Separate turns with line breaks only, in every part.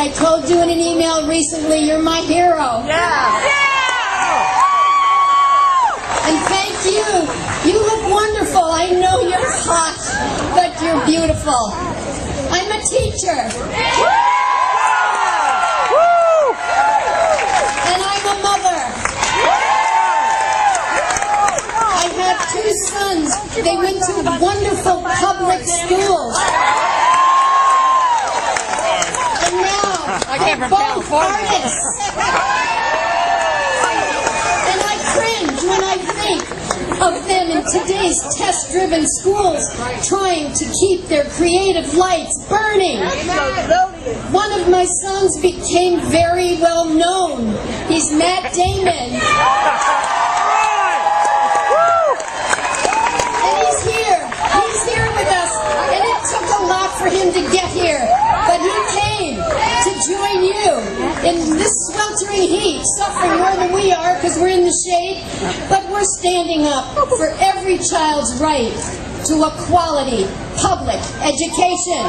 I told you in an email recently, you're my hero.
Yeah.
And thank you. You look wonderful. I know you're hot, but you're beautiful. I'm a teacher. And I'm a mother. I have 2 sons. They went to wonderful public schools. And now they're both artists. And I cringe when I think of them in today's test-driven schools trying to keep their creative lights burning. One of my sons became very well known. He's Matt Damon. And he's here. He's here with us. And it took a lot for him to get here. But he came to join you in this sweltering heat, suffering more than we are because we're in the shade. But we're standing up for every child's right to a quality public education.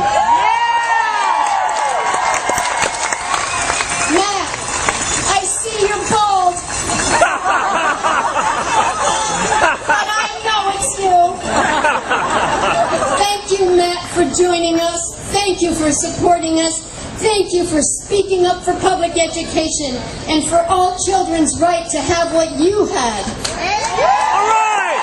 Matt, I see you're bald. But I know it's you. Thank you, Matt, for joining us. Thank you for supporting us. Thank you for speaking up for public education and for all children's right to have what you had.
All right.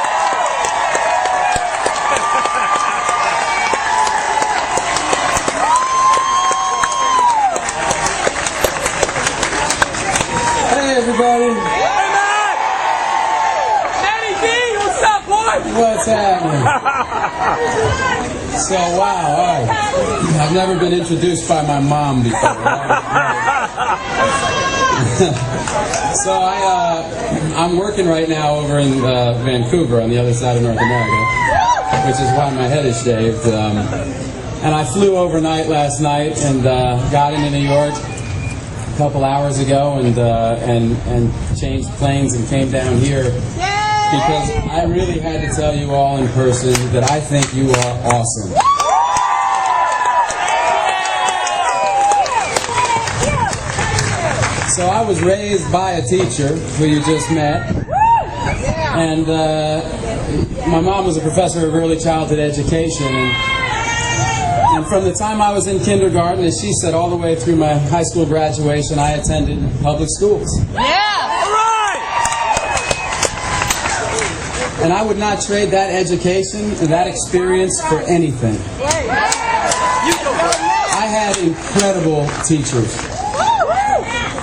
Hey, everybody.
Hey, Matt. Matty B, what's up, boy?
What's happening? So, wow, I've never been introduced by my mom before. So I'm working right now over in Vancouver on the other side of North America, which is why my head is shaved. And I flew overnight last night and got into New York a couple hours ago and changed planes and came down here because I really had to tell you all in person that I think you are awesome. So I was raised by a teacher who you just met, and my mom was a professor of early childhood education, and from the time I was in kindergarten, as she said, all the way through my high school graduation, I attended public schools. And I would not trade that education and that experience for anything. I had incredible teachers.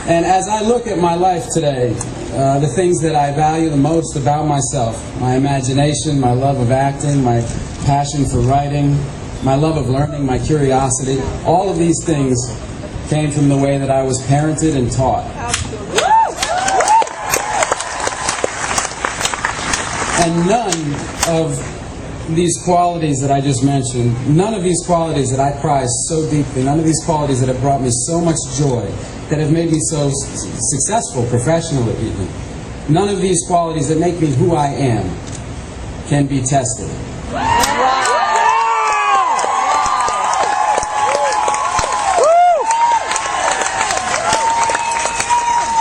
And as I look at my life today, the things that I value the most about myself, my imagination, my love of acting, my passion for writing, my love of learning, my curiosity, all of these things came from the way that I was parented and taught. And none of these qualities that I just mentioned, none of these qualities that I prize so deeply, none of these qualities that have brought me so much joy, that have made me so successful professionally even, none of these qualities that make me who I am can be tested.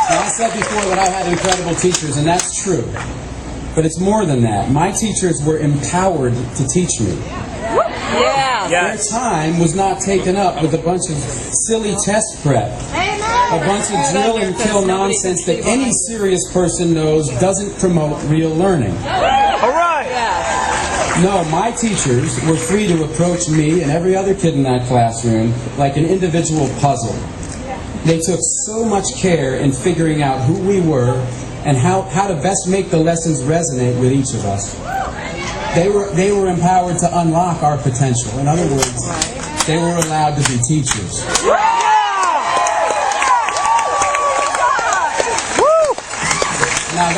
Now, I said before that I had incredible teachers, and that's true. But it's more than that. My teachers were empowered to teach me. Their time was not taken up with a bunch of silly test prep. A bunch of drill and kill nonsense that any serious person knows doesn't promote real learning.
All right.
No, my teachers were free to approach me and every other kid in that classroom like an individual puzzle. They took so much care in figuring out who we were and how to best make the lessons resonate with each of us. They were empowered to unlock our potential. In other words, they were allowed to be teachers. Now,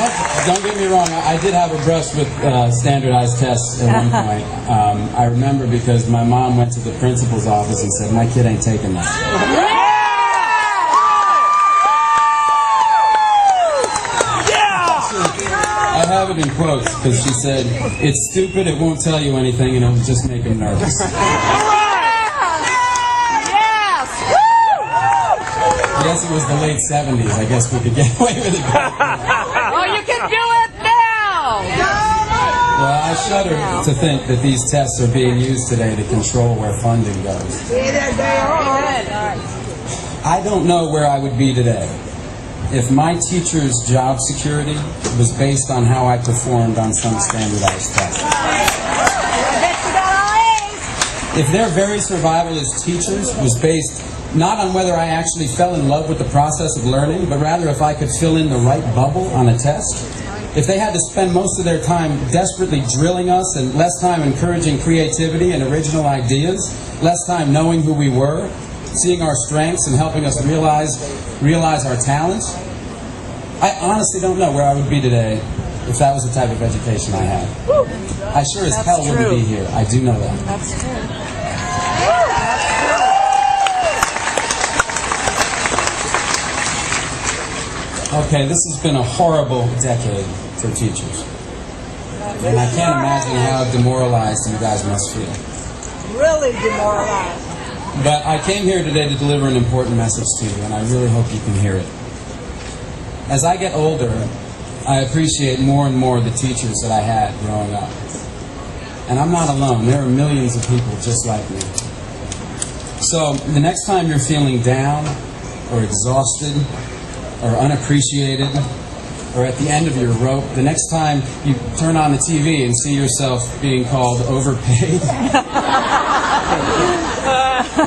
don't get me wrong. I did have a brush with standardized tests at one point. I remember because my mom went to the principal's office and said, "My kid ain't taking that." I have it in quotes because she said, "It's stupid, it won't tell you anything, and it'll just make him nervous." guess it was the late 70s. I guess we could get away with it.
Oh, you can do it now!
Well, I shudder to think that these tests are being used today to control where funding goes. I don't know where I would be today if my teacher's job security was based on how I performed on some standardized test. If their very survival as teachers was based not on whether I actually fell in love with the process of learning, but rather if I could fill in the right bubble on a test, if they had to spend most of their time desperately drilling us and less time encouraging creativity and original ideas, less time knowing who we were, seeing our strengths and helping us realize our talents, I honestly don't know where I would be today if that was the type of education I had. I sure as hell wouldn't be here. I do know that.
That's true.
Okay, this has been a horrible decade for teachers. And I can't imagine how demoralized you guys must feel.
Really demoralized.
But I came here today to deliver an important message to you, and I really hope you can hear it. As I get older, I appreciate more and more the teachers that I had growing up. And I'm not alone. There are millions of people just like me. So the next time you're feeling down or exhausted or unappreciated or at the end of your rope, the next time you turn on the TV and see yourself being called overpaid,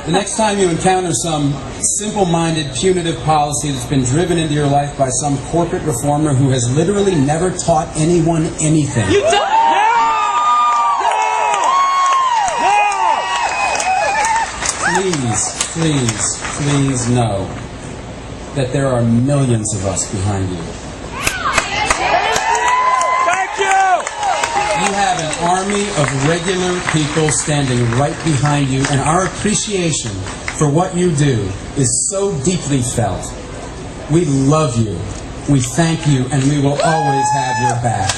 the next time you encounter some simple-minded, punitive policy that's been driven into your life by some corporate reformer who has literally never taught anyone anything.
You don't.
Please know that there are millions of us behind you.
Thank you.
You have an army of regular people standing right behind you, and our appreciation for what you do is so deeply felt. We love you, we thank you, and we will always have your back.